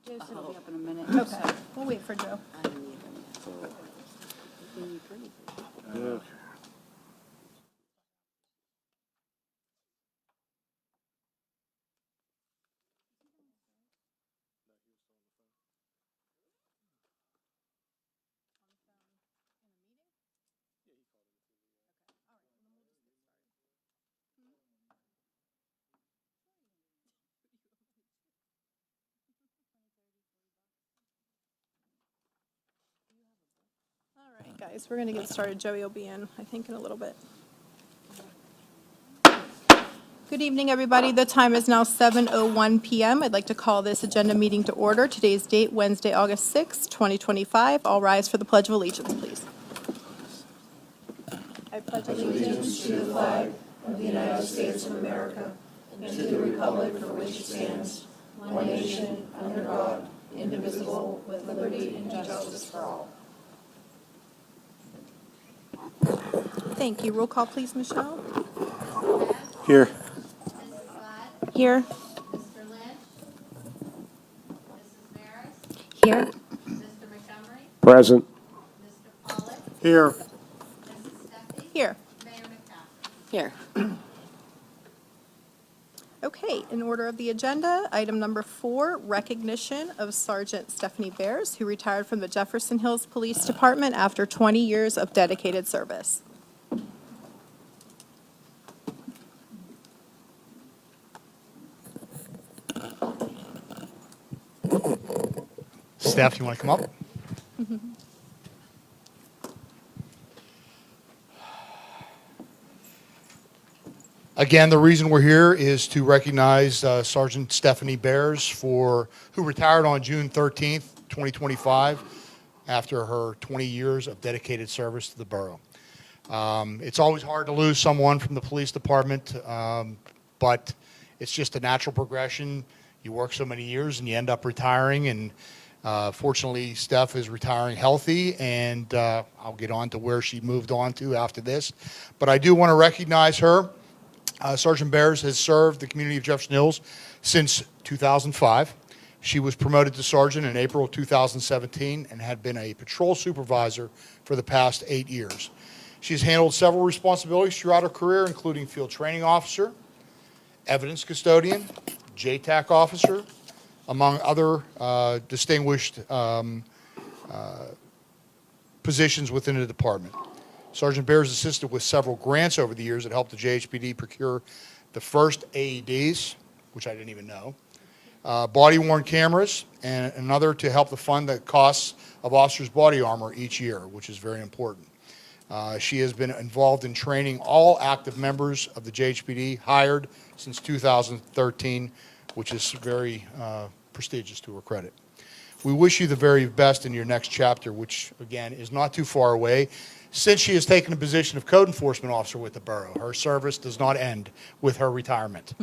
Joe said he'll be up in a minute. Okay, we'll wait for Joe. I don't need them yet. Can you print it? Okay. All right, guys, we're going to get started. Joey will be in, I think, in a little bit. Good evening, everybody. The time is now 7:01 p.m. I'd like to call this agenda meeting to order. Today's date, Wednesday, August 6, 2025. All rise for the Pledge of Allegiance, please. I pledge allegiance To the flag of the United States of America and to the republic for which it stands, one nation, under God, indivisible, with liberty and justice for all. Thank you. Roll call, please, Michelle. Here. Mrs. Glad, Here. Mr. Lynch, Mrs. Maris, Here. Mr. Montgomery, Present. Mr. Pollock, Here. Mrs. Steffi, Here. Mayor McCaffrey. Here. Okay, in order of the agenda, item number 4, recognition of Sergeant Stephanie Bears, who retired from the Jefferson Hills Police Department after 20 years of dedicated service. Steph, you want to come up? Again, the reason we're here is to recognize Sergeant Stephanie Bears who retired on June 13th, 2025, after her 20 years of dedicated service to the borough. It's always hard to lose someone from the police department, but it's just a natural progression. You work so many years and you end up retiring, and fortunately, Steph is retiring healthy, and I'll get on to where she moved on to after this. But I do want to recognize her. Sergeant Bears has served the community of Jefferson Hills since 2005. She was promoted to sergeant in April of 2017 and had been a patrol supervisor for the past 8 years. She's handled several responsibilities throughout her career, including field training officer, evidence custodian, JTAC officer, among other distinguished positions within the department. Sergeant Bears assisted with several grants over the years that helped the JHPD procure the first AEDs, which I didn't even know, body-worn cameras, and another to help to fund the costs of officers' body armor each year, which is very important. She has been involved in training all active members of the JHPD, hired since 2013, which is very prestigious to her credit. We wish you the very best in your next chapter, which, again, is not too far away. Since she has taken the position of code enforcement officer with the borough, her service does not end with her retirement.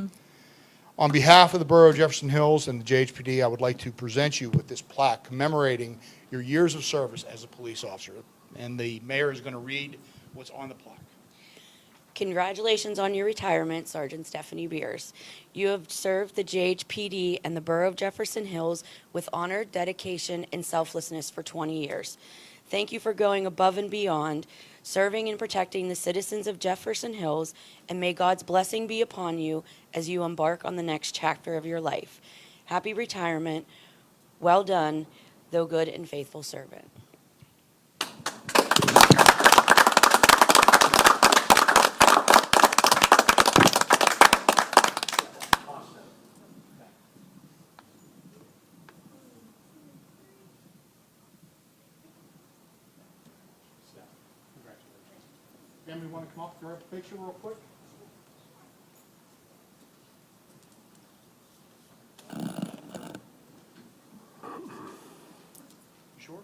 On behalf of the Borough of Jefferson Hills and the JHPD, I would like to present you with this plaque commemorating your years of service as a police officer. And the mayor is going to read what's on the plaque. Congratulations on your retirement, Sergeant Stephanie Beers. You have served the JHPD and the Borough of Jefferson Hills with honor, dedication, and selflessness for 20 years. Thank you for going above and beyond, serving and protecting the citizens of Jefferson Hills, and may God's blessing be upon you as you embark on the next chapter of your life. Happy retirement. Well done, though good and faithful servant. Family, want to come up, grab a picture real quick? You sure? All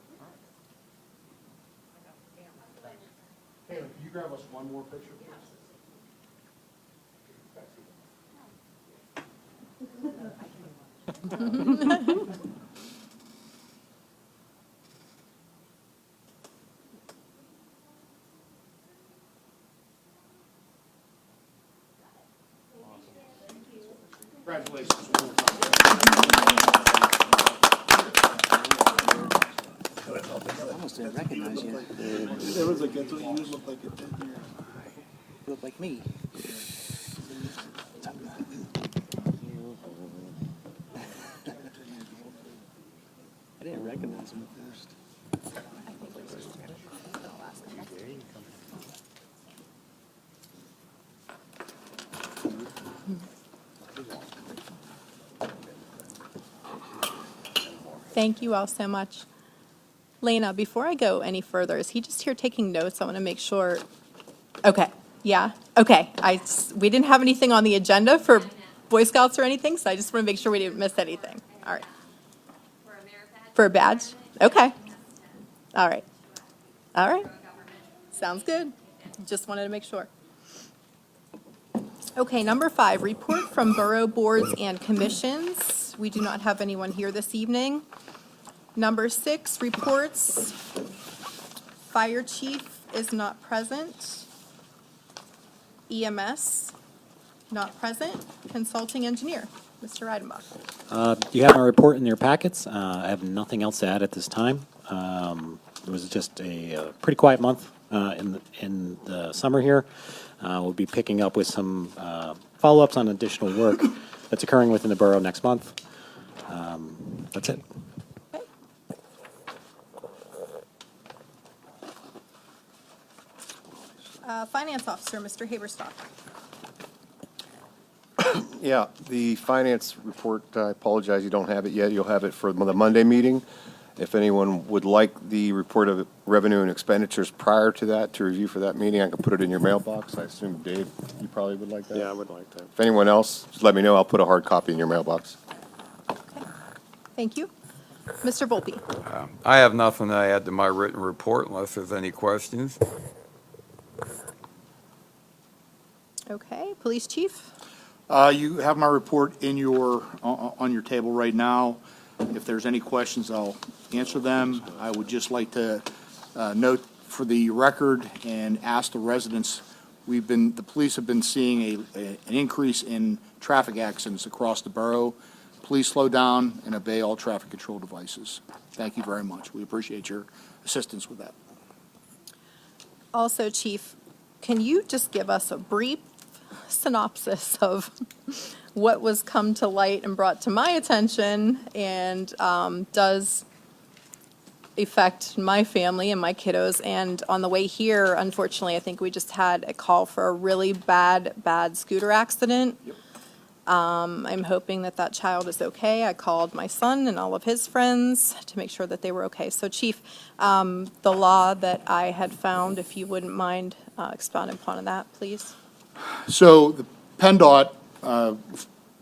right. Caleb, can you grab us one more picture, please? Congratulations. Everyone's like, that's what you look like at 10 years. You look like me. I didn't recognize him at first. Thank you all so much. Lena, before I go any further, is he just here taking notes? I want to make sure. Okay, yeah, okay. We didn't have anything on the agenda for Boy Scouts or anything, so I just want to make sure we didn't miss anything. All right. For a badge? Okay. All right. All right. Sounds good. Just wanted to make sure. Okay, number 5, report from borough boards and commissions. We do not have anyone here this evening. Number 6, reports. Fire chief is not present. EMS, not present. Consulting engineer, Mr. Reidenbach. You have my report in your packets. I have nothing else to add at this time. It was just a pretty quiet month in the summer here. We'll be picking up with some follow-ups on additional work that's occurring within the borough next month. That's it. Finance officer, Mr. Haberstock. Yeah, the finance report, I apologize, you don't have it yet. You'll have it for the Monday meeting. If anyone would like the report of revenue and expenditures prior to that to review for that meeting, I can put it in your mailbox. I assume, Dave, you probably would like that? Yeah, I would like that. If anyone else, just let me know. I'll put a hard copy in your mailbox. Thank you. Mr. Volpe. I have nothing to add to my written report unless there's any questions. Okay, police chief. You have my report in your, on your table right now. If there's any questions, I'll answer them. I would just like to note for the record and ask the residents, the police have been seeing an increase in traffic accidents across the borough. Please slow down and obey all traffic control devices. Thank you very much. We appreciate your assistance with that. Also, chief, can you just give us a brief synopsis of what was come to light and brought to my attention and does affect my family and my kiddos? And on the way here, unfortunately, I think we just had a call for a really bad scooter accident. Yep. I'm hoping that that child is okay. I called my son and all of his friends to make sure that they were okay. So, Chief, the law that I had found, if you wouldn't mind expounding upon that, please. So the PennDOT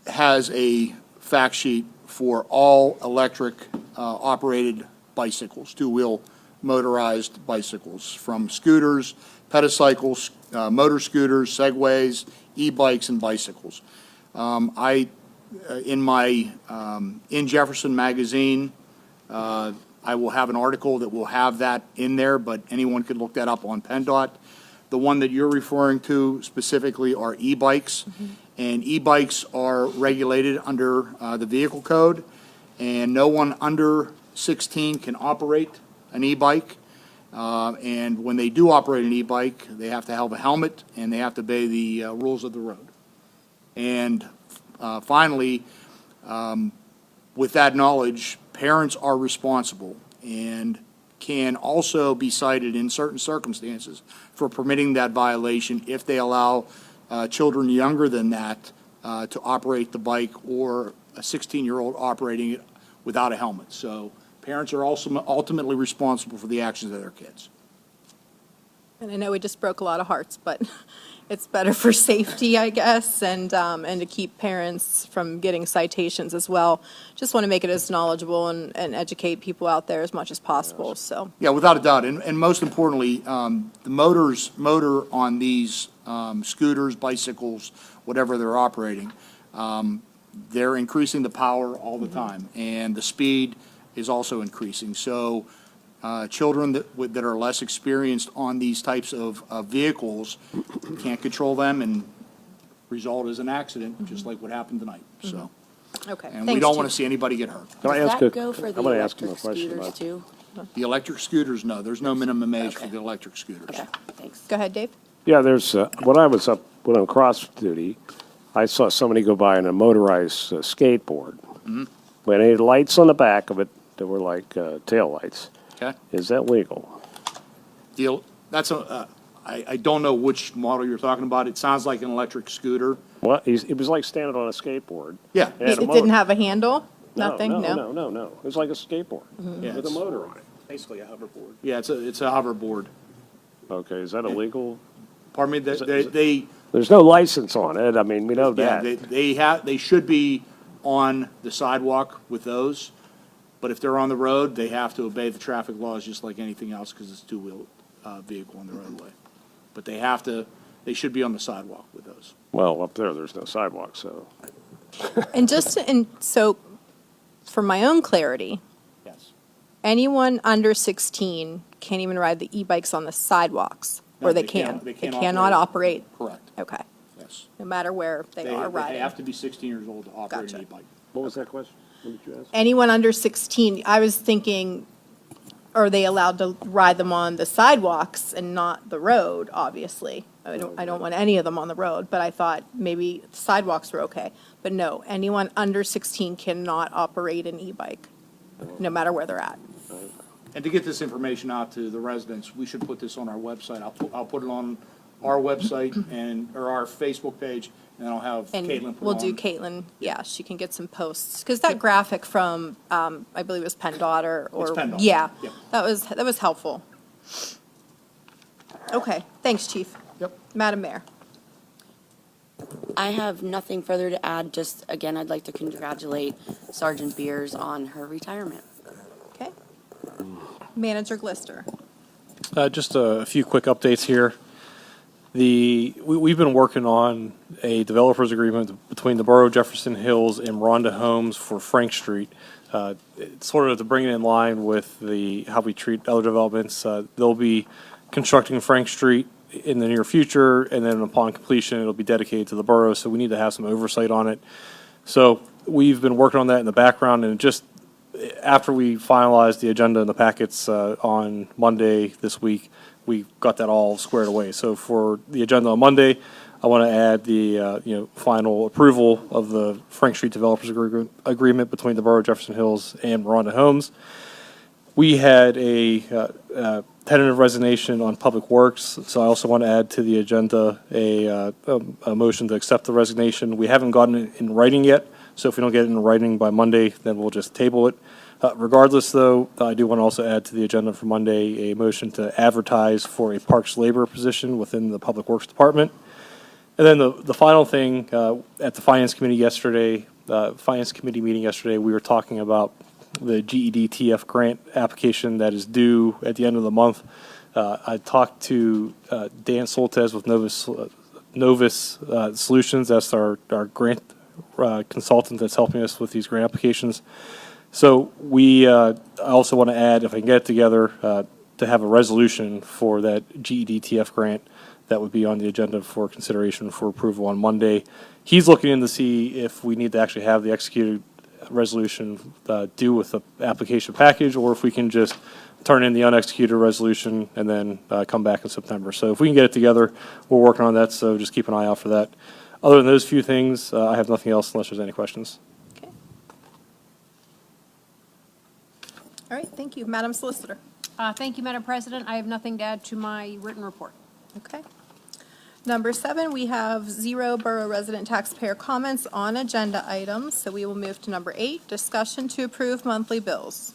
has a fact sheet for all electric operated bicycles, two-wheel motorized bicycles, from scooters, pedicycles, motor scooters, segways, e-bikes, and bicycles. In Jefferson magazine, I will have an article that will have that in there, but anyone could look that up on PennDOT. The one that you're referring to specifically are e-bikes, and e-bikes are regulated under the vehicle code, and no one under 16 can operate an e-bike. And when they do operate an e-bike, they have to have a helmet and they have to obey the rules of the road. And finally, with that knowledge, parents are responsible and can also be cited in certain circumstances for permitting that violation if they allow children younger than that to operate the bike, or a 16-year-old operating it without a helmet. So parents are also ultimately responsible for the actions of their kids. And I know we just broke a lot of hearts, but it's better for safety, I guess, and to keep parents from getting citations as well. Just want to make it as knowledgeable and educate people out there as much as possible, so. Yeah, without a doubt. And most importantly, the motor on these scooters, bicycles, whatever they're operating, they're increasing the power all the time, and the speed is also increasing. So children that are less experienced on these types of vehicles can't control them, and result is an accident, just like what happened tonight. So, Okay, and we thanks, don't want to Chief. see anybody get hurt. Can I Does ask that go for I'm the gonna ask him a electric question scooters about too? The electric scooters, no, there's no minimum age for the electric scooters. Okay, thanks. Go ahead, Dave. Yeah, there's, when I was up, when on cross duty, I saw somebody go by on a motorized skateboard. When they had lights on the back of it that were like tail lights. Okay? Is that legal? I don't know which model you're talking about. It sounds like an electric scooter. Well, it was like standing on a skateboard. Yeah. It had It a motor. didn't have a handle? Nothing? No. It was like a skateboard Yeah, with a it's- motor on it. Basically a hoverboard. Yeah, it's a hoverboard. Okay, is that illegal? Pardon me, they, There's no license on it. I mean, we know yeah, that. they should be on the sidewalk with those. But if they're on the road, they have to obey the traffic laws just like anything else because it's a two-wheel vehicle on the roadway. But they should be on the sidewalk with those. Well, up there's no sidewalk, so. And so, for my own clarity, Yes. anyone under 16 can't even ride the e-bikes on the sidewalks, No, or they they can? can't. They can't cannot operate? Correct, Okay, yes. no matter where they are They riding. have to be 16 years old to operate Gotcha. an e-bike. What was that question? What did you ask? Anyone under 16, I was thinking, are they allowed to ride them on the sidewalks and not the road, obviously? I don't want any of them on the road, but I thought maybe sidewalks were okay. But no, anyone under 16 cannot operate an e-bike, no matter where they're at. And to get this information out to the residents, we should put this on our website. I'll put it on our website or our Facebook page, and then I'll have And Caitlin put it we'll do on. Caitlin, yeah, she can get some posts. Because that graphic from, I believe it was PennDOT or. It's PennDOT, Yeah, yep. that was helpful. Okay, thanks, Chief. Yep. Madam Mayor. I have nothing further to add, just, again, I'd like to congratulate Sergeant Beers on her retirement. Okay. Manager Glister. Just a few quick updates here. We've been working on a developers agreement between the Borough, Jefferson Hills, and Rhonda Homes for Frank Street. It's sort of to bring it in line with how we treat other developments. They'll be constructing Frank Street in the near future, and then upon completion, it'll be dedicated to the borough, so we need to have some oversight on it. So we've been working on that in the background, and just after we finalized the agenda and the packets on Monday this week, we got that all squared away. So for the agenda on Monday, I want to add the final approval of the Frank Street Developers Agreement between the Borough of Jefferson Hills and Rhonda Homes. We had a tentative resignation on Public Works, so I also want to add to the agenda a motion to accept the resignation. We haven't gotten it in writing yet, so if we don't get it in writing by Monday, then we'll just table it. Regardless, though, I do want to also add to the agenda for Monday a motion to advertise for a Parks labor position within the Public Works Department. And then the final thing, at the Finance Committee meeting yesterday, we were talking about the GED TF grant application that is due at the end of the month. I talked to Dan Soltez with Novus Solutions. That's our grant consultant that's helping us with these grant applications. So I also want to add, if I can get it together, to have a resolution for that GED TF grant that would be on the agenda for consideration for approval on Monday. He's looking in to see if we need to actually have the executed resolution due with the application package, or if we can just turn in the unexecuted resolution and then come back in September. So if we can get it together, we're working on that, so just keep an eye out for that. Other than those few things, I have nothing else unless there's any questions. Okay. All right, thank you. Madam Solicitor. Thank you, Madam President. I have nothing to add to my written report. Okay. Number 7, we have 0 borough resident taxpayer comments on agenda items, so we will move to number 8, discussion to approve monthly bills.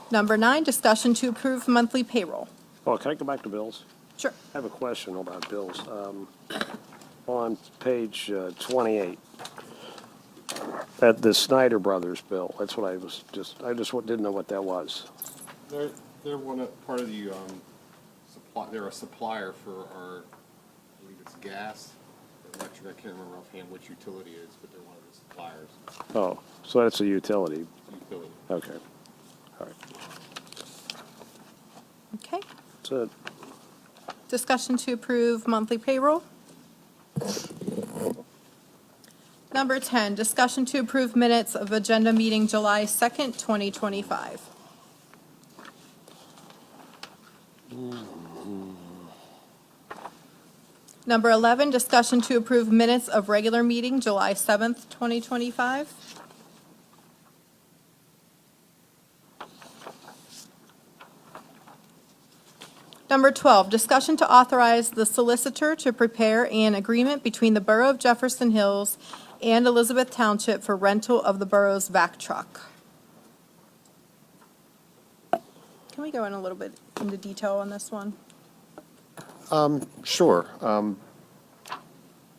Number 9, discussion to approve monthly payroll. Oh, can I go back to bills? Sure. I have a question about bills. On page 28, at the Snyder Brothers bill, that's what I just didn't know what that was. They're part of the supply. They're a supplier for our, I believe it's gas, electric. I can't remember offhand which utility it is, but they're one of the suppliers. Oh, so that's a utility. Utility. Okay. All right. Okay. That's it. Discussion to approve monthly payroll. Number 10, discussion to approve minutes of agenda meeting July 2nd, 2025. Number 11, discussion to approve minutes of regular meeting July 7th, 2025. Number 12, discussion to authorize the solicitor to prepare an agreement between the Borough of Jefferson Hills and Elizabeth Township for rental of the borough's vac truck. Can we go in a little bit into detail on this one? Sure.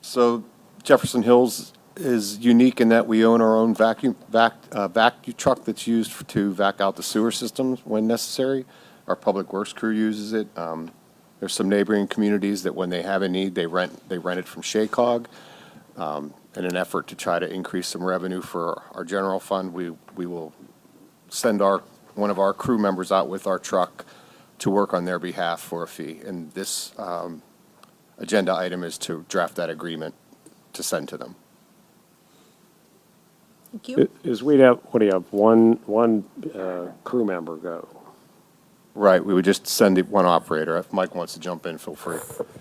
So Jefferson Hills is unique in that we own our own vacuum truck that's used to vac out the sewer systems when necessary. Our public works crew uses it. There's some neighboring communities that when they have a need, they rent it from Shaycog. In an effort to try to increase some revenue for our general fund, we will send one of our crew members out with our truck to work on their behalf for a fee. And this agenda item is to draft that agreement to send to them. Thank you. Is we have, what do you have, one crew member go? Right, we would just send one operator. If Mike wants to jump in, feel free.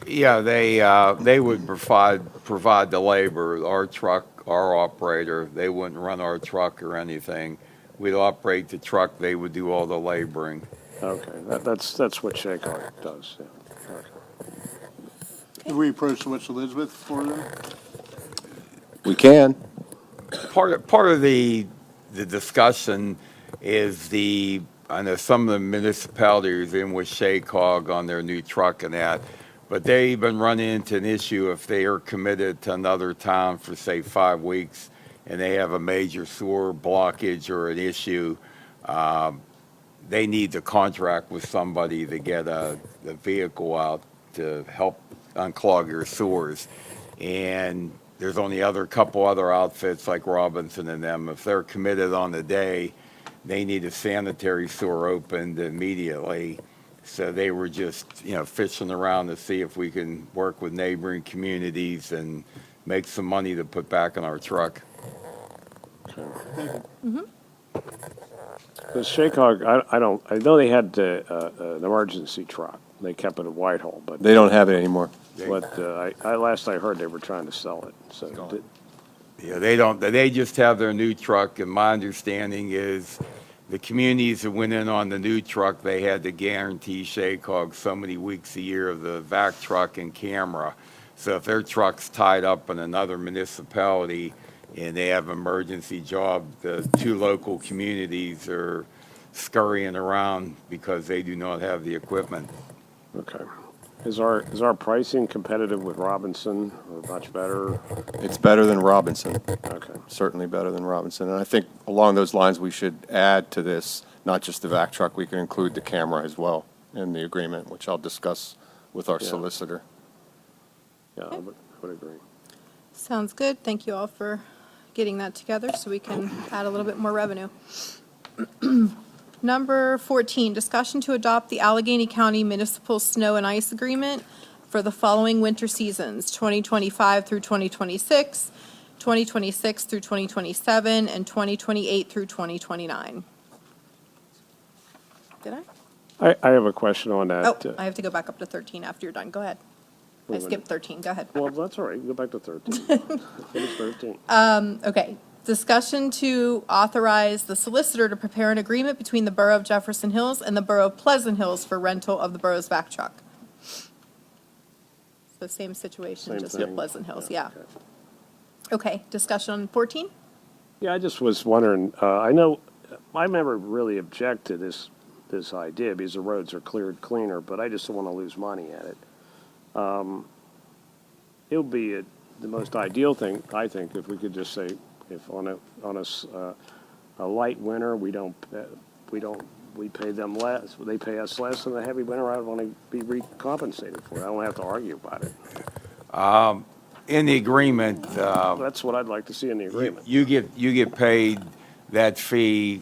Yeah, they would provide the labor, our truck, our operator. They wouldn't run our truck or anything. We'd operate the truck, they would do all the laboring. Okay, that's what Shaycog does, yeah. Okay. Have we approached West Elizabeth for that? We can. Part of the discussion is I know some of the municipalities in with Shaycog on their new truck and that, but they've been running into an issue if they are committed to another town for, say, 5 weeks, and they have a major sewer blockage or an issue, they need to contract with somebody to get the vehicle out to help unclog your sewers. And there's only couple other outfits like Robinson and them. If they're committed on the day, they need a sanitary sewer opened immediately. So they were just, fishing around to see if we can work with neighboring communities and make some money to put back in our truck. Because Shaycog, I know they had an emergency truck. They kept it at Whitehall, but. They don't have it anymore. But last I heard, they were trying to sell it, so. Yeah, they don't. They just have their new truck, and my understanding is the communities that went in on the new truck, they had to guarantee Shaycog so many weeks a year of the vac truck and camera. So if their truck's tied up in another municipality and they have an emergency job, the two local communities are scurrying around because they do not have the equipment. Okay. Is our pricing competitive with Robinson, or much better? It's better than Robinson. Okay. Certainly better than Robinson. And I think along those lines, we should add to this, not just the vac truck, we can include the camera as well in the agreement, which I'll discuss with our solicitor. Yeah, I would agree. Sounds good. Thank you all for getting that together so we can add a little bit more revenue. Number 14, discussion to adopt the Allegheny County Municipal Snow and Ice Agreement for the following winter seasons, 2025 through 2026, 2026 through 2027, and 2028 through 2029. Did I? I have a question on that. Oh, I have to go back up to 13 after you're done. Go ahead. I skipped 13. Go ahead. Well, that's all right. Go back to 13. Finish 13. Okay. Discussion to authorize the solicitor to prepare an agreement between the Borough of Jefferson Hills and the Borough of Pleasant Hills for rental of the borough's vac truck. So same situation, Same just thing. with Pleasant Hills, Yeah, yeah. okay. Okay, discussion on 14? Yeah, I just was wondering, I never really object to this idea because the roads are cleared cleaner, but I just don't want to lose money at it. It would be the most ideal thing, I think, if we could just say, if on a light winter, we pay them less, they pay us less, and a heavy winter, I want to be recompensated for it. I don't have to argue about it. In the agreement, That's what I'd like to see in the agreement. you get paid that fee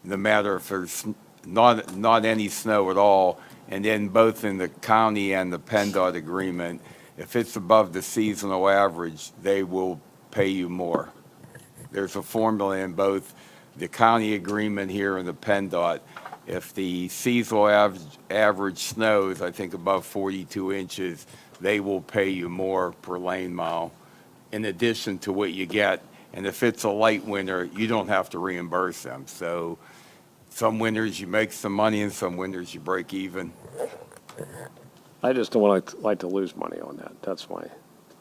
no matter if there's not any snow at all, and then both in the county and the PennDOT agreement, if it's above the seasonal average, they will pay you more. There's a formula in both the county agreement here and the PennDOT. If the seasonal average snow is, I think, above 42 inches, they will pay you more per lane mile in addition to what you get. And if it's a light winter, you don't have to reimburse them. So some winters you make some money and some winters you break even. I just don't like to lose money on that. That's why.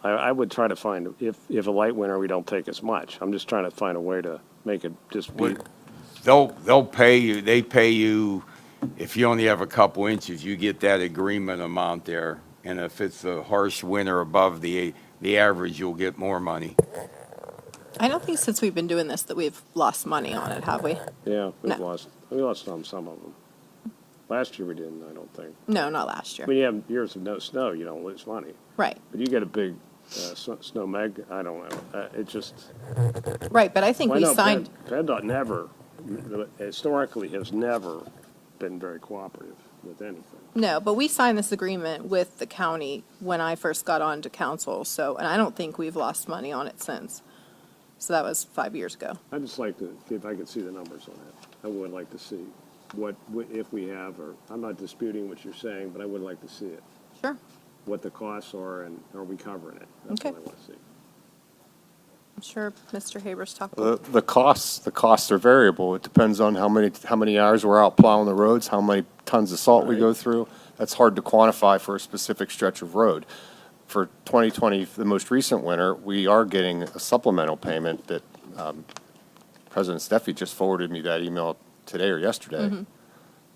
I would try to find, if a light winter, we don't take as much. I'm just trying to find a way to make it just be. They'll pay you, they pay you, if you only have a couple inches, you get that agreement amount there. And if it's a harsh winter above the average, you'll get more money. I don't think since we've been doing this that we've lost money on it, have we? Yeah, we No. lost on some of them. Last year we didn't, I don't think. No, not last year. When you have years of no snow, you don't lose money. Right, But you get a big snow meg, I don't know. It just. right, but I think Well, we no, signed, PennDOT never, historically, has never been very cooperative with anything. no, but we signed this agreement with the county when I first got on to council, so, and I don't think we've lost money on it since. So that was 5 years ago. I'd just like to, if I could see the numbers on that. I would like to see what, if we have, or, I'm not disputing what you're saying, but I would like to see it. Sure, What the costs are and are we covering it? That's Okay. what I want to see. I'm sure Mr. Haber's talked about. The costs are variable. It depends on how many hours we're out plowing the roads, how many tons of salt we Right. go through. That's hard to quantify for a specific stretch of road. For 2020, the most recent winter, we are getting a supplemental payment that President Steffi just forwarded me that email today or yesterday.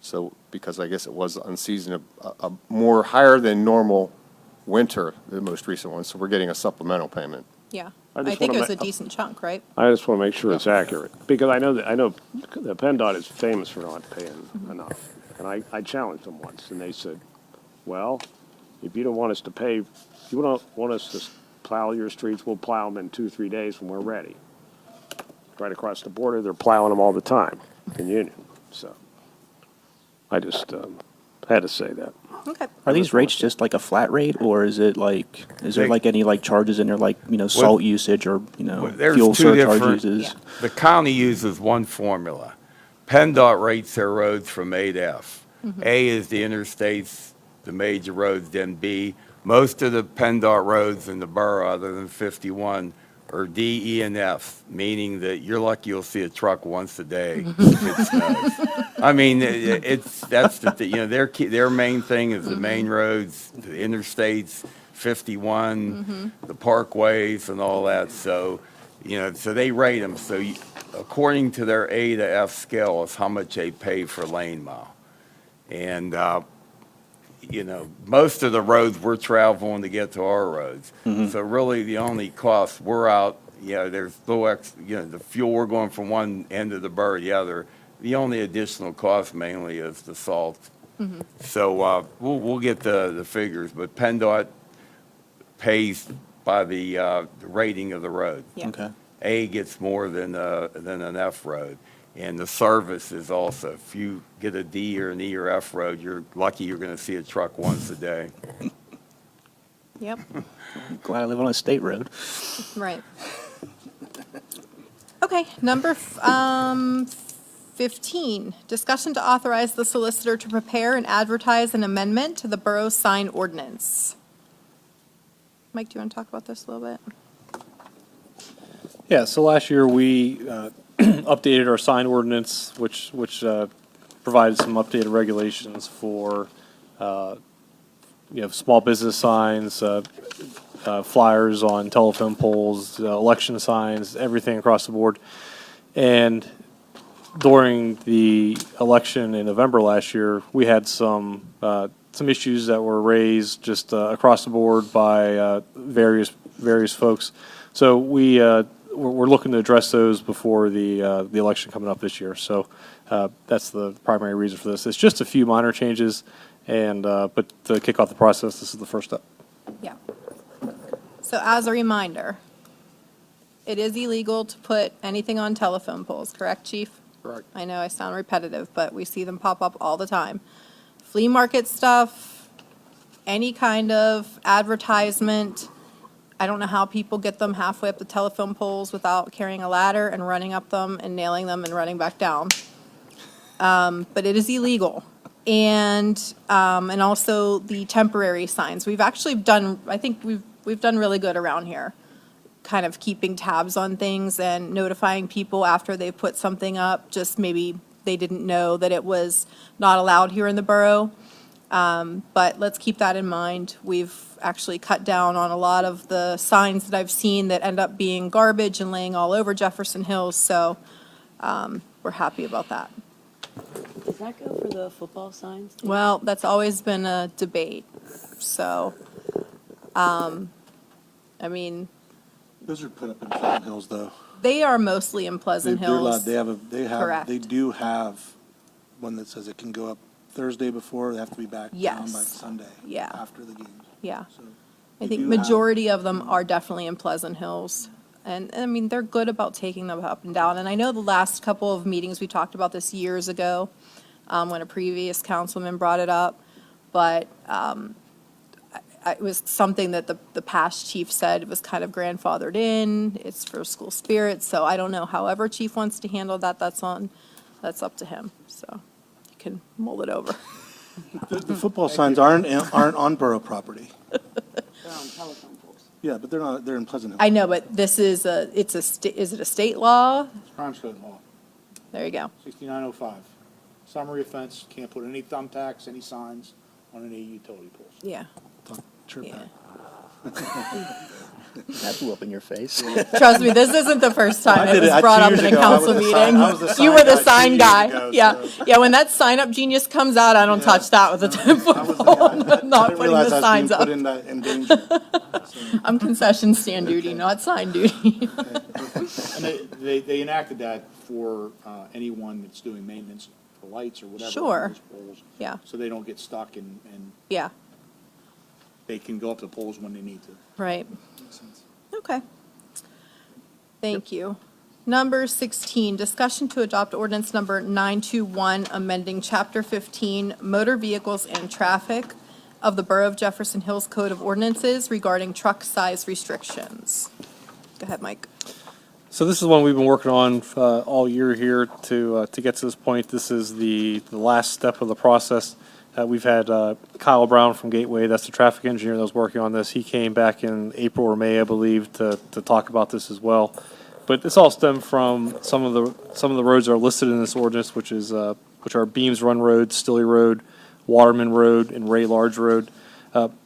So, because I guess it was unseasonable, a more higher than normal winter, the most recent one, so we're getting a supplemental payment. Yeah, I I just think it wanna was a ma- decent chunk, right? I just want to make sure it's accurate, because I know the PennDOT is famous for not paying enough. And I challenged them once, and they said, well, if you don't want us to pay, if you don't want us to plow your streets, we'll plow them in 2-3 days when we're ready. Right across the border, they're plowing them all the time in Union, so I just had to say that. Okay. Are these rates just like a flat rate, or is it like, is there like any like charges in there, like, salt usage or, There's fuel two surcharge different, uses? the county uses one formula. PennDOT rates their roads from A to F. A is the interstates, the major roads, then B. Most of the PennDOT roads in the borough, other than 51, are D, E, and F, meaning that you're lucky you'll see a truck once a day if it snows. I mean, their main thing is the main roads, the interstates, 51, the parkways, and all that. So, so they rate them. So, according to their A to F scale, is how much they pay for lane mile. And most of the roads we're traveling to get to our roads. So really, the only cost we're out, there's little the fuel we're going from one end of the borough to the other. The only additional cost mainly is the salt. So we'll get the figures, but PennDOT pays by the rating of the road. Yeah. Okay. A gets more than an F road. And the service is also, if you get a D or an E or F road, you're lucky you're going to see a truck once a day. Yep, Glad I live on a state road. right. Okay, number 15, discussion to authorize the solicitor to prepare and advertise an amendment to the borough sign ordinance. Mike, do you want to talk about this a little bit? Yeah, so last year we updated our sign ordinance, which provided some updated regulations for small business signs, flyers on telephone poles, election signs, everything across the board. And during the election in November last year, we had some issues that were raised just across the board by various folks. So we're looking to address those before the election coming up this year. So that's the primary reason for this. It's just a few minor changes, and but to kick off the process, this is the first step. Yeah. So as a reminder, it is illegal to put anything on telephone poles, correct, Chief? Correct. I know I sound repetitive, but we see them pop up all the time. Flea market stuff, any kind of advertisement, I don't know how people get them halfway up the telephone poles without carrying a ladder and running up them and nailing them and running back down. But it is illegal. And also the temporary signs. We've actually done, I think we've done really good around here, kind of keeping tabs on things and notifying people after they put something up, just maybe they didn't know that it was not allowed here in the borough. But let's keep that in mind. We've actually cut down on a lot of the signs that I've seen that end up being garbage and laying all over Jefferson Hills, so we're happy about that. Does that go for the football signs? too? Well, that's always been a debate, so, I mean, Those are put up in Pleasant Hills, though. they are mostly in Pleasant They're allowed- Hills. Correct. They do have one that says it can go up Thursday before, they have to be back down by Yes. Sunday. Yeah. After the game. Yeah. So I they think do have- majority of them are definitely in Pleasant Hills. And, I mean, they're good about taking them up and down. And I know the last couple of meetings, we talked about this years ago, when a previous councilman brought it up. But it was something that the past chief said was kind of grandfathered in. It's for school spirit, so I don't know. However chief wants to handle that, that's up to him. So you can mull it over. The football signs aren't on borough property. They're on telephone poles. Yeah, but they're not, they're in Pleasant Hills. I know, but this is is it a state law? Crimes code law, There you go. 6905. Summary offense, can't put any thumbtacks, any signs on any utility poles. Yeah. Sure. Yeah. That blew up in your face. Trust me, this isn't the first time I it did was it brought 2 up years in a ago. council I was the meeting. sign You were the guy 2 sign years guy. ago, Yeah, so- yeah, when that sign up genius comes out, I don't touch that with a 10-foot pole. I'm I not didn't putting realize the I was being signs put up. in danger. I'm concession stand duty, not sign duty. And they enacted that for anyone that's doing maintenance for lights or whatever. on Sure. those poles, Yeah, so they don't get stuck and yeah, they can go up the poles when they need to. right. Okay. Thank you. Number 16, discussion to adopt ordinance number 921, amending Chapter 15, Motor Vehicles and Traffic of the Borough of Jefferson Hills Code of Ordinances regarding truck size restrictions. Go ahead, Mike. So this is one we've been working on all year here to get to this point. This is the last step of the process. We've had Kyle Brown from Gateway, that's the traffic engineer that was working on this. He came back in April or May, I believe, to talk about this as well. But this all stemmed from some of the roads that are listed in this ordinance, which are Beams Run Road, Stilley Road, Waterman Road, and Ray Large Road.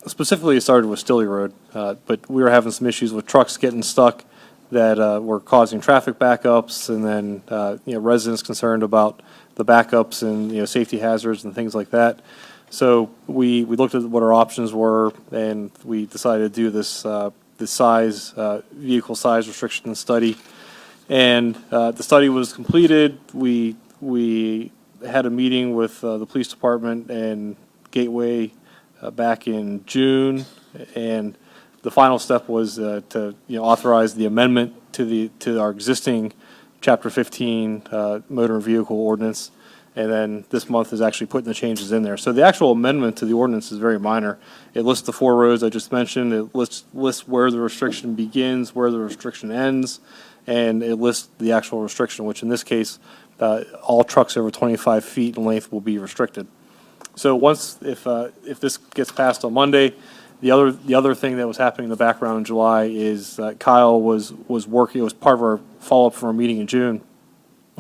Specifically, it started with Stilley Road, but we were having some issues with trucks getting stuck that were causing traffic backups, and then residents concerned about the backups and safety hazards and things like that. So we looked at what our options were, and we decided to do this vehicle size restriction study. And the study was completed. We had a meeting with the police department and Gateway back in June, and the final step was to authorize the amendment to our existing Chapter 15 motor vehicle ordinance, and then this month is actually putting the changes in there. So the actual amendment to the ordinance is very minor. It lists the 4 roads I just mentioned. It lists where the restriction begins, where the restriction ends, and it lists the actual restriction, which in this case, all trucks over 25 feet in length will be restricted. So if this gets passed on Monday, the other thing that was happening in the background in July is Kyle was working. It was part of our follow up from our meeting in June.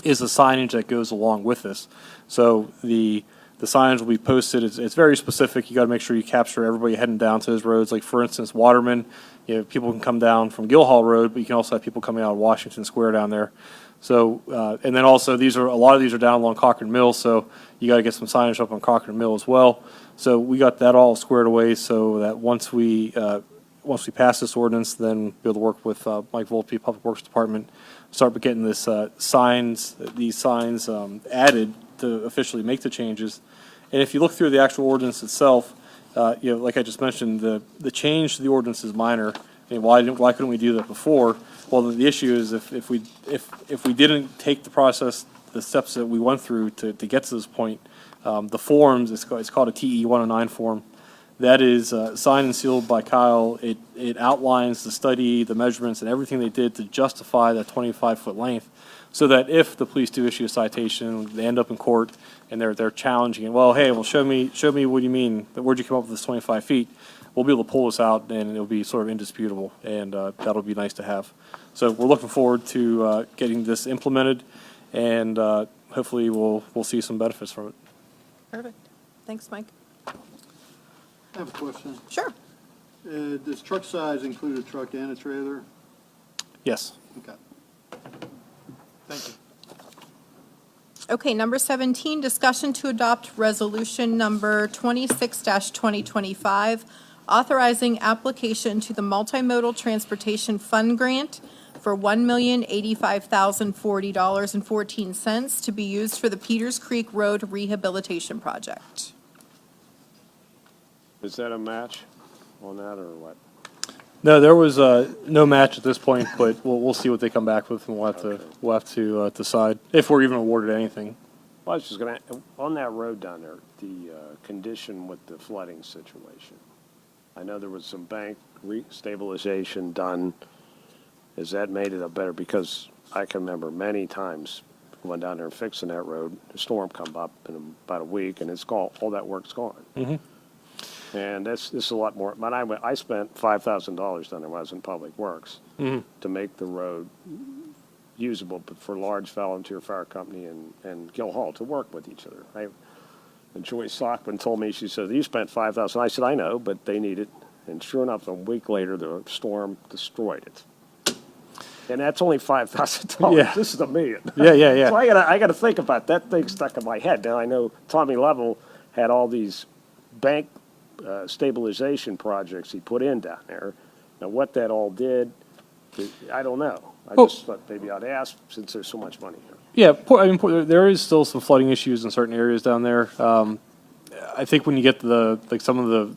Is the signage that goes along with this? So the signage will be posted. It's very specific. You got to make sure you capture everybody heading down to those roads. Like for instance, Waterman. People can come down from Guildhall Road, but you can also have people coming out of Washington Square down there. So and then also a lot of these are down along Cochran Mill. So you got to get some signage up on Cochran Mill as well. So we got that all squared away so that once we pass this ordinance, then be able to work with Mike Volpe, Public Works Department, start getting these signs added to officially make the changes. And if you look through the actual ordinance itself, like I just mentioned, the change to the ordinance is minor. I mean, why couldn't we do that before? Well, the issue is if we didn't take the steps that we went through to get to this point, the forms, it's called a TE 109 form. That is signed and sealed by Kyle. It outlines the study, the measurements, and everything they did to justify that 25-foot length, so that if the police do issue a citation, they end up in court and they're challenging it. Well, hey, well, show me what you mean. Where'd you come up with this 25 feet? We'll be able to pull this out, and it'll be sort of indisputable, and that'll be nice to have. So we're looking forward to getting this implemented, and hopefully we'll see some benefits from it. Perfect. Thanks, Mike. I have a question. Sure. Does truck size include a truck and a trailer? Yes. Okay. Thank you. Okay, number 17, discussion to adopt resolution number 26-2025, authorizing application to the Multimodal Transportation Fund Grant for $1,085,040.14 to be used for the Peters Creek Road Rehabilitation Project. Is that a match on that or what? No, there was no match at this point, but we'll see what they come back with, and we'll have to decide if we're even awarded anything. Well, I was just going to, on that road down there, the condition with the flooding situation. I know there was some bank stabilization done. Has that made it a better? Because I can remember many times going down there and fixing that road. The storm come up in about a week, and it's gone. All that work's gone. Mm-hmm. And this is a lot more. But I spent $5,000 down there when I was in Public Works to make the road usable for large volunteer fire company and Gill Hall to work with each other. And Joyce Sockman told me, she said, you spent $5,000. I said, I know, but they need it. And sure enough, a week later, the storm destroyed it. And that's only $5,000. Yeah. This is $1 million. Yeah. So I got to think about that. Thing stuck in my head. Now I know Tommy Level had all these bank stabilization projects he put in down there. Now what that all did, I don't know. I just thought maybe I'd ask since there's so much money here. Yeah, there is still some flooding issues in certain areas down there. I think when you get to some of the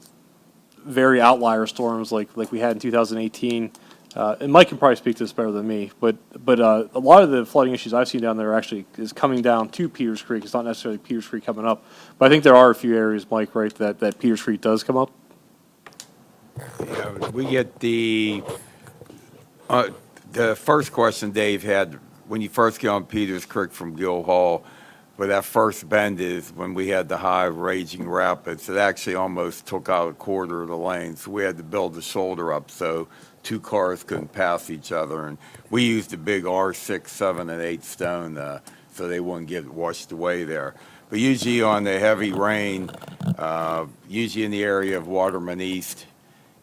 very outlier storms like we had in 2018, and Mike can probably speak to this better than me, but a lot of the flooding issues I've seen down there actually is coming down to Peters Creek. It's not necessarily Peters Creek coming up, but I think there are a few areas, Mike, right, that Peters Creek does come up. Yeah, we get the first question Dave had when you first get on Peters Creek from Gill Hall, where that first bend is when we had the high raging rapids. It actually almost took out a quarter of the lane, so we had to build the shoulder up so two cars couldn't pass each other. And we used a big R6, 7, and 8 stone so they wouldn't get washed away there. But usually on the heavy rain, usually in the area of Waterman East,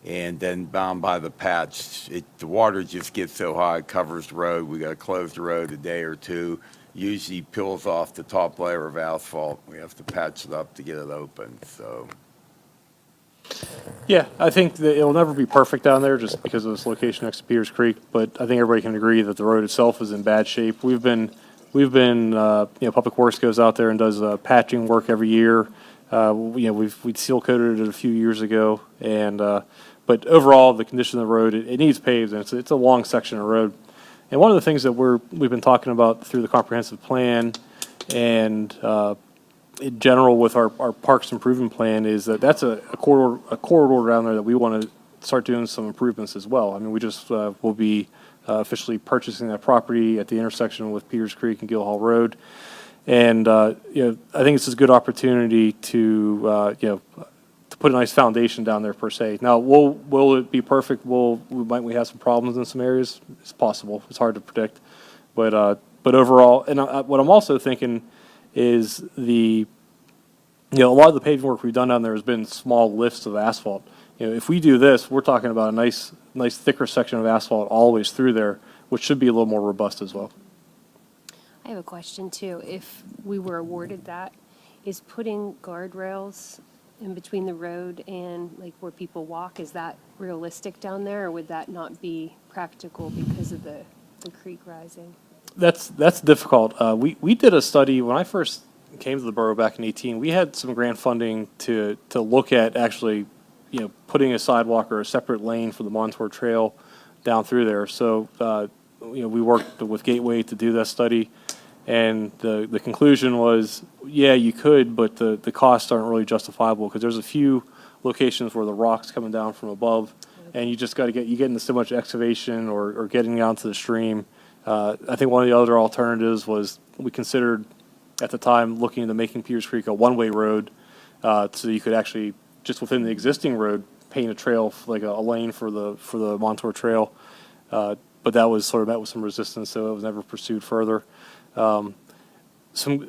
and then bound by the patch, the water just gets so high it covers the road. We got to close the road a day or two. Usually peels off the top layer of asphalt. We have to patch it up to get it open. So, yeah, I think that it'll never be perfect down there just because of its location next to Peters Creek. But I think everybody can agree that the road itself is in bad shape. We've been Public Works goes out there and does patching work every year. We'd seal coated it a few years ago, and but overall the condition of the road it needs paved, and it's a long section of road. And one of the things that we've been talking about through the comprehensive plan and in general with our parks improvement plan is that's a corridor down there that we want to start doing some improvements as well. I mean, we just will be officially purchasing that property at the intersection with Peters Creek and Gill Hall Road. And I think it's a good opportunity to put a nice foundation down there per se. Now, will it be perfect? Might we have some problems in some areas? It's possible. It's hard to predict, but overall, and what I'm also thinking is a lot of the paving work we've done down there has been small lifts of asphalt. If we do this, we're talking about a nice thicker section of asphalt always through there, which should be a little more robust as well. I have a question too. If we were awarded that, is putting guardrails in between the road and like where people walk, is that realistic down there, or would that not be practical because of the creek rising? That's difficult. We did a study when I first came to the borough back in 2018. We had some grant funding to look at actually, putting a sidewalk or a separate lane for the Montour Trail down through there. So, we worked with Gateway to do that study, and the conclusion was, yeah, you could, but the costs aren't really justifiable because there's a few locations where the rock's coming down from above, and you just got to you get into so much excavation or getting onto the stream. I think one of the other alternatives was we considered at the time looking into making Peters Creek a one-way road, so you could actually just within the existing road paint a trail like a lane for the Montour Trail, but that was sort of met with some resistance, so it was never pursued further. Some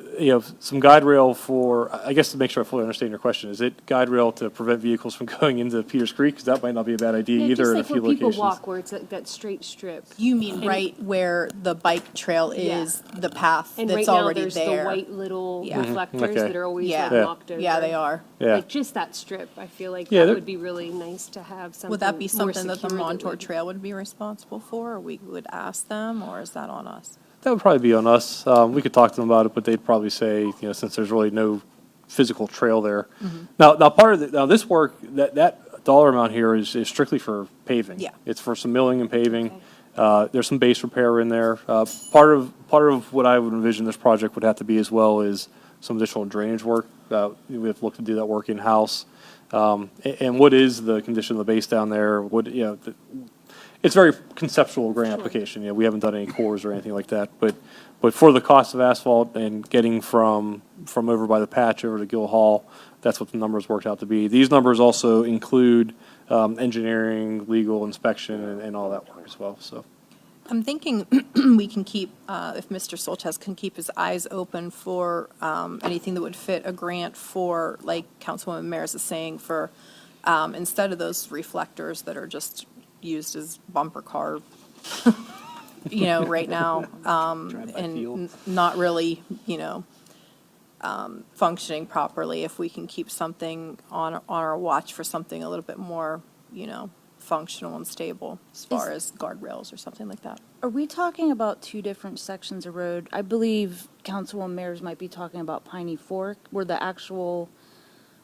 guide rail for, I guess to make sure I fully understand your question, is it guide rail to prevent vehicles from going into Peters Creek? Because that might not be a bad idea Yeah, either in a just few like where people locations. walk, where it's like that straight strip. You mean And- right where the bike trail is, the path And that's right now, already there's there? the white little Yeah. Mhm, reflectors okay. that are always Yeah. like Yeah. knocked over. Yeah, they are. Yeah. Like just that strip, I feel like Yeah, that they're- would be really nice to have something Would that be more something that the secure Montour would- Trail would be responsible for, or we would ask them, or is that on us? That would probably be on us. We could talk to them about it, but they'd probably say, since there's really no physical trail there. Now part of this work, that dollar amount here is strictly for paving. Yeah. It's for some milling and paving. There's some base repair in there. Part of what I would envision this project would have to be as well is some additional drainage work. We have to look to do that work in-house. And what is the condition of the base down there? It's very conceptual grant application. We haven't done any cores or anything like that. But for the cost of asphalt and getting from over by the patch over to Gill Hall, that's what the numbers worked out to be. These numbers also include engineering, legal inspection, and all that work as well. So I'm thinking we can keep, if Mr. Soltes can keep his eyes open for anything that would fit a grant for, like Councilwoman Maris is saying, for instead of those reflectors that are just used as bumper car, right now, and not really, functioning properly. If we can keep something on our watch for something a little bit more, functional and stable as far as guardrails or something like that. Are we talking about two different sections of road? I believe Councilwoman Mayers might be talking about Piney Fork, where the actual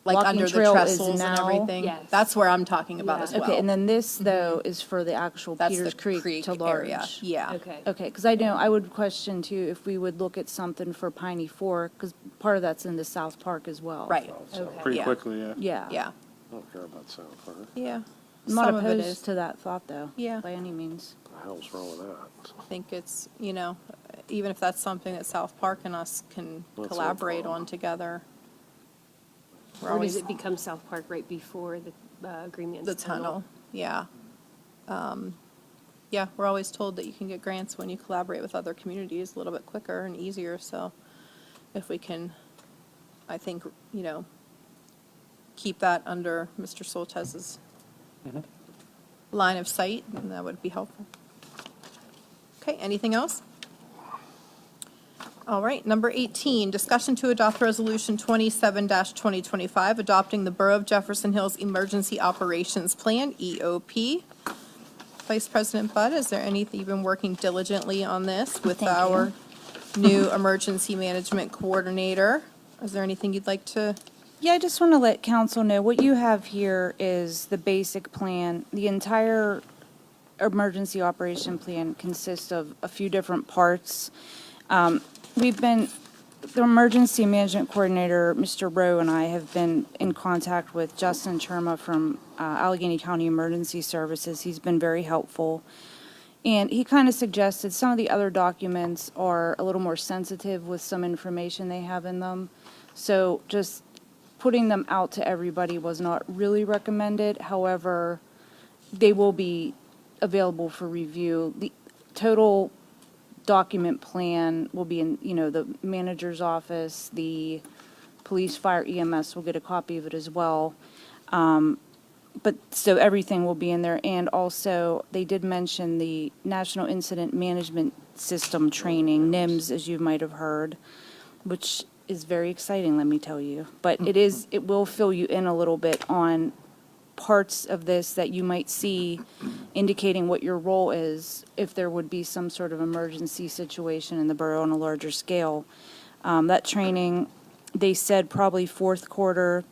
Like walking under the trail is trestles and now. everything. Yes. That's where I'm talking about Yeah. as well. Okay, and then this, though, is for the actual That's Peters the Creek to large. area. Yeah. Okay. Okay, because I know, I would question too, if we would look at something for Piney Fork, because part of that's in the South Park as well. Right. Okay. pretty Yeah. quickly, yeah. Yeah. Yeah. I don't care about South Park. Yeah. I'm not Some of it opposed is. to that thought, though. Yeah. By any means. What the hell's wrong with that? I think it's, even if that's something that South Park and us can That's no collaborate problem. on together. We're Or does always, it become South Park right before the Green Man's the tunnel, yeah. Yeah, we're always told that you can get grants when you collaborate with other communities a little bit quicker and easier, so if we can, I think, keep that under Mr. Soltes's line of sight, and that would be helpful. Okay, anything else? All right, number 18, discussion to adopt resolution 27-2025, adopting the Borough of Jefferson Hills Emergency Operations Plan, EOP. Vice President Budd, is there anything, you've been working diligently on this with Thank our new emergency management coordinator. Is there anything you'd like to? Yeah, I just want to let council know, what you have here is the basic plan. The entire emergency operation plan consists of a few different parts. The emergency management coordinator, Mr. Rowe, and I have been in contact with Justin Cherma from Allegheny County Emergency Services. He's been very helpful. And he kind of suggested some of the other documents are a little more sensitive with some information they have in them. So just putting them out to everybody was not really recommended. However, they will be available for review. The total document plan will be in, the manager's office. The police, fire, EMS will get a copy of it as well. But so everything will be in there. And also, they did mention the National Incident Management System training, NIMS, as you might have heard, which is very exciting, let me tell you. But it will fill you in a little bit on parts of this that you might see indicating what your role is if there would be some sort of emergency situation in the borough on a larger scale. That training, they said probably fourth quarter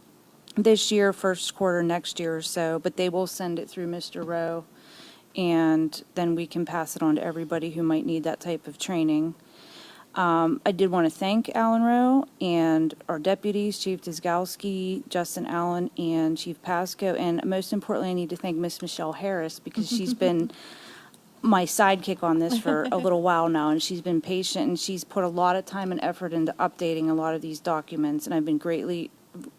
this year, first quarter next year or so, but they will send it through Mr. Rowe, and then we can pass it on to everybody who might need that type of training. I did want to thank Alan Rowe and our deputies, Chief Dizgowski, Justin Allen, and Chief Pasco. And most importantly, I need to thank Miss Michelle Harris because she's been my sidekick on this for a little while now, and she's been patient, and she's put a lot of time and effort into updating a lot of these documents, and I've been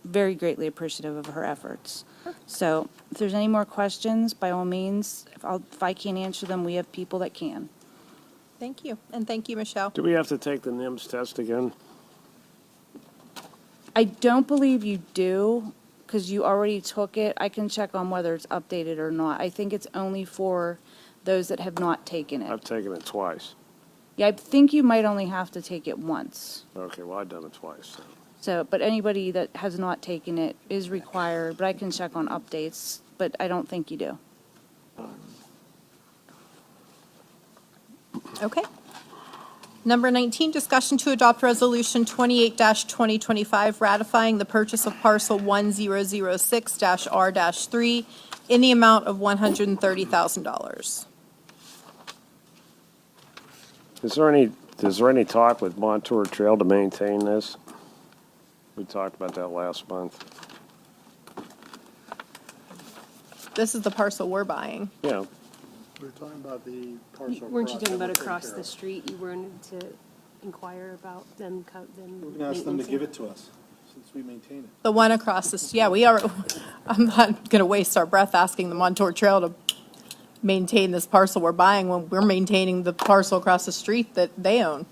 very greatly appreciative of her efforts. So if there's any more questions, by all means, if I can't answer them, we have people that can. Thank you, and thank you, Michelle. Do we have to take the NIMS test again? I don't believe you do, because you already took it. I can check on whether it's updated or not. I think it's only for those that have not taken it. I've taken it twice. Yeah, I think you might only have to take it once. Okay, well, I've done it twice. So, but anybody that has not taken it is required, but I can check on updates, but I don't think you do. Okay. Number 19, discussion to adopt resolution 28-2025, ratifying the purchase of parcel 1006-R-3 in the amount of $130,000. Is there any talk with Montour Trail to maintain this? We talked about that last month. This is the parcel we're buying. Yeah. We're talking about the parcel. Weren't you talking that about we're taking across care the of. street? You wanted to inquire about them We're gonna ask them to maintenancing? give it to us, since we maintain it. The one across this, yeah, we are, I'm not going to waste our breath asking the Montour Trail to maintain this parcel we're buying when we're maintaining the parcel across the street that they own.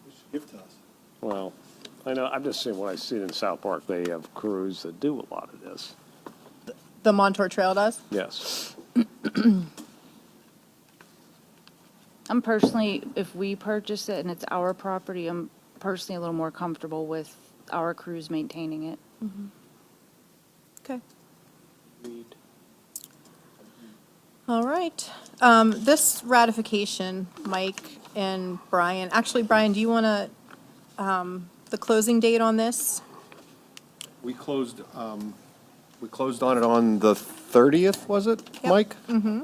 They should give it to us. Well, I know, I'm just saying, when I see it in South Park, they have crews that do a lot of this. The Montour Trail does? Yes. I'm personally, if we purchase it and it's our property, I'm personally a little more comfortable with our crews maintaining it. Okay. All right. This ratification, Mike and Brian, actually, Brian, do you want to, the closing date on this? We closed on it on the 30th, was it, Mike? Mm-hmm.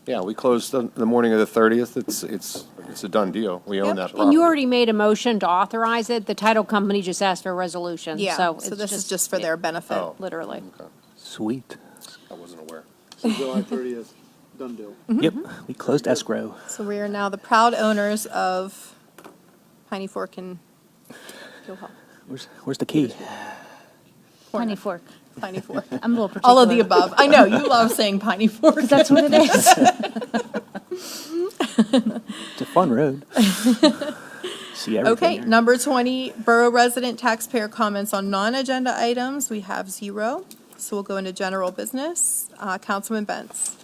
Yeah, we closed on the morning of the 30th. It's a done deal. We own Yep. that And property. And you already made a motion to authorize it. The title company just asked for a resolution. Yeah, So so it's this is just for their benefit. Oh. literally. Okay. Sweet. I wasn't aware. So July 30th, done deal. Yep, we closed escrow. So we are now the proud owners of Piney Fork and Hill Hall. Where's the key? Piney Fork. Piney Fork. I'm a little particular. All of the above. I know, you love saying Piney Fork. That's what it is. It's a fun road. See everything. Okay, there. number 20, Borough resident taxpayer comments on non-agenda items. We have 0. So we'll go into general business. Councilman Bentz.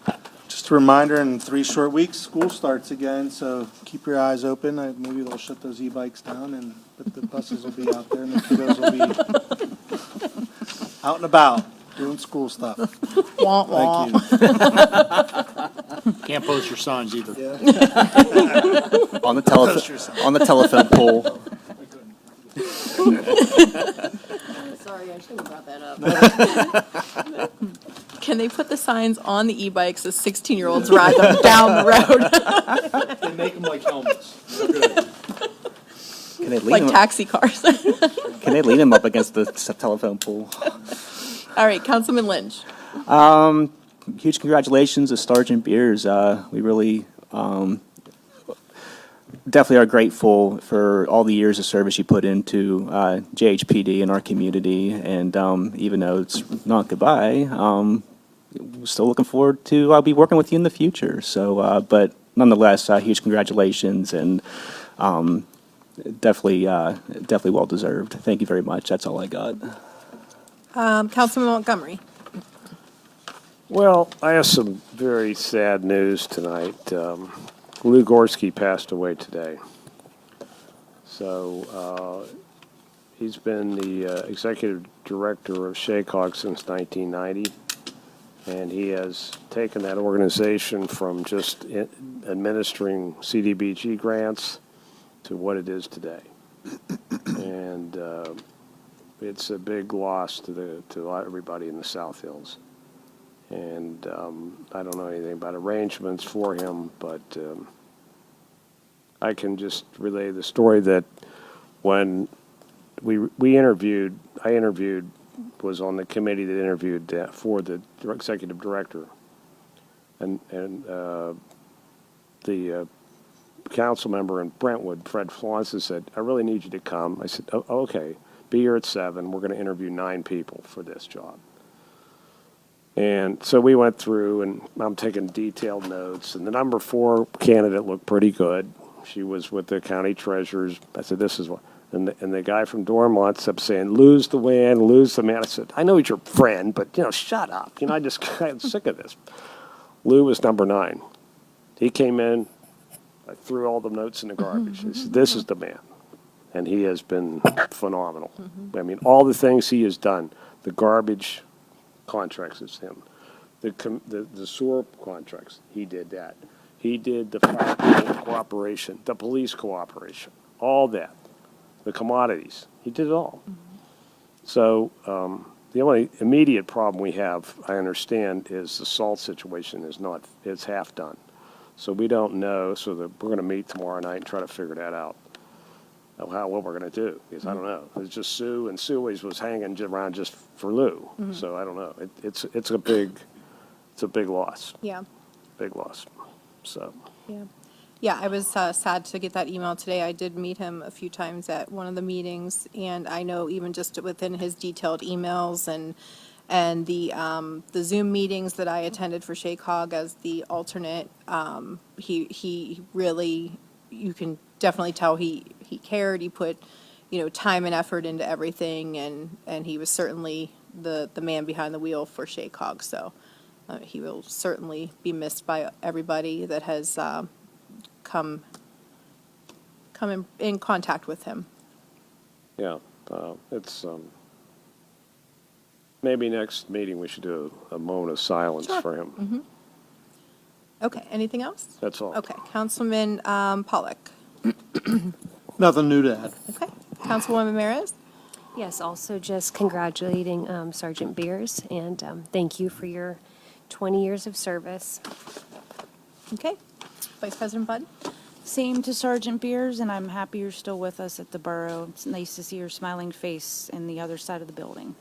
Just a reminder, in 3 short weeks, school starts again, so keep your eyes open. Maybe they'll shut those e-bikes down, but the buses will be out there, and the kiddos will be out and about, doing school stuff. Wah, wah. Thank you. Can't post your signs either. On the telephone pole. Sorry, I shouldn't have brought that up. Can they put the signs on the e-bikes as 16-year-olds ride them down the road? They make them like helmets. They're good. Can they lean Like them, taxi cars. Can they lean them up against the telephone pole? All right, Councilman Lynch. Huge congratulations to Sergeant Beers. We really definitely are grateful for all the years of service you put into JHPD and our community. And even though it's not goodbye, we're still looking forward to be working with you in the future. So, but nonetheless, huge congratulations and definitely well deserved. Thank you very much. That's all I got. Councilman Montgomery. Well, I have some very sad news tonight. Lou Gorski passed away today. So he's been the executive director of SHACOG since 1990, and he has taken that organization from just administering CDBG grants to what it is today. And it's a big loss to everybody in the South Hills. And I don't know anything about arrangements for him, but I can just relay the story that when we interviewed, was on the committee that interviewed for the executive director. And the council member in Brentwood, Fred Flonson, said, I really need you to come. I said, oh, okay, be here at 7. We're going to interview 9 people for this job. And so we went through, and I'm taking detailed notes, and the number 4 candidate looked pretty good. She was with the county treasurers. I said, this is what, and the guy from Dormont kept saying, lose the man, lose the man. I said, I know he's your friend, but, shut up. I just got sick of this. Lou was number 9. He came in, I threw all the notes in the garbage. I said, this is the man. And he has been phenomenal. I mean, all the things he has done, the garbage contracts is him. The sewer contracts, he did that. He did the fire cooperation, the police cooperation, all that. The commodities, he did it all. So the only immediate problem we have, I understand, is the salt situation it's half done. So we don't know, so we're going to meet tomorrow night and try to figure that out, what we're going to do, because I don't know. It's just Sue, and Sue always was hanging around just for Lou, so I don't know. It's a big loss. Yeah. Big loss, so. Yeah. Yeah, I was sad to get that email today. I did meet him a few times at one of the meetings, and I know even just within his detailed emails and the Zoom meetings that I attended for Shaycog as the alternate, he really, you can definitely tell he cared. He put, time and effort into everything, and he was certainly the man behind the wheel for Shaycog. So he will certainly be missed by everybody that has come in contact with him. Yeah, it's, maybe next meeting we should do a moment of silence for him. Okay, anything else? That's all. Okay, Councilman Pollock. Nothing new to add. Okay, Councilwoman Maris? Yes, also just congratulating Sergeant Beers, and thank you for your 20 years of service. Okay, Vice President Budd? Same to Sergeant Beers, and I'm happy you're still with us at the Borough. It's nice to see your smiling face in the other side of the building.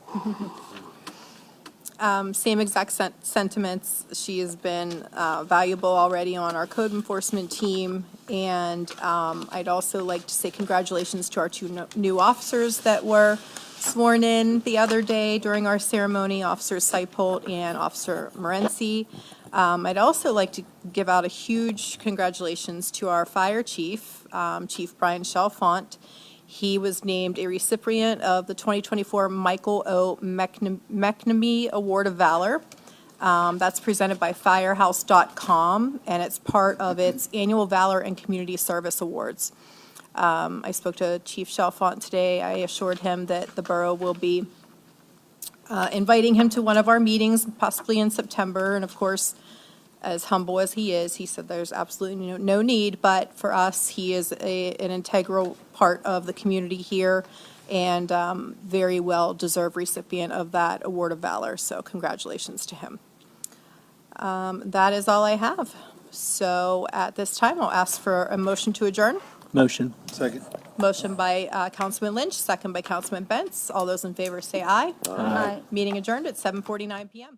Same exact sentiments. She has been valuable already on our code enforcement team. And I'd also like to say congratulations to our 2 new officers that were sworn in the other day during our ceremony, Officer Seipolt and Officer Morency. I'd also like to give out a huge congratulations to our fire chief, Chief Brian Chalfant. He was named a recipient of the 2024 Michael O. McNamee Award of Valor. That's presented by Firehouse.com, and it's part of its annual Valor and Community Service Awards. I spoke to Chief Chalfant today. I assured him that the borough will be inviting him to one of our meetings, possibly in September. And of course, as humble as he is, he said there's absolutely no need. But for us, he is an integral part of the community here and very well-deserved recipient of that Award of Valor. So congratulations to him. That is all I have. So at this time, I'll ask for a motion to adjourn. Motion. Second. Motion by Councilman Lynch, second by Councilman Bentz. All those in favor say aye. Aye. Meeting adjourned at 7:49 PM.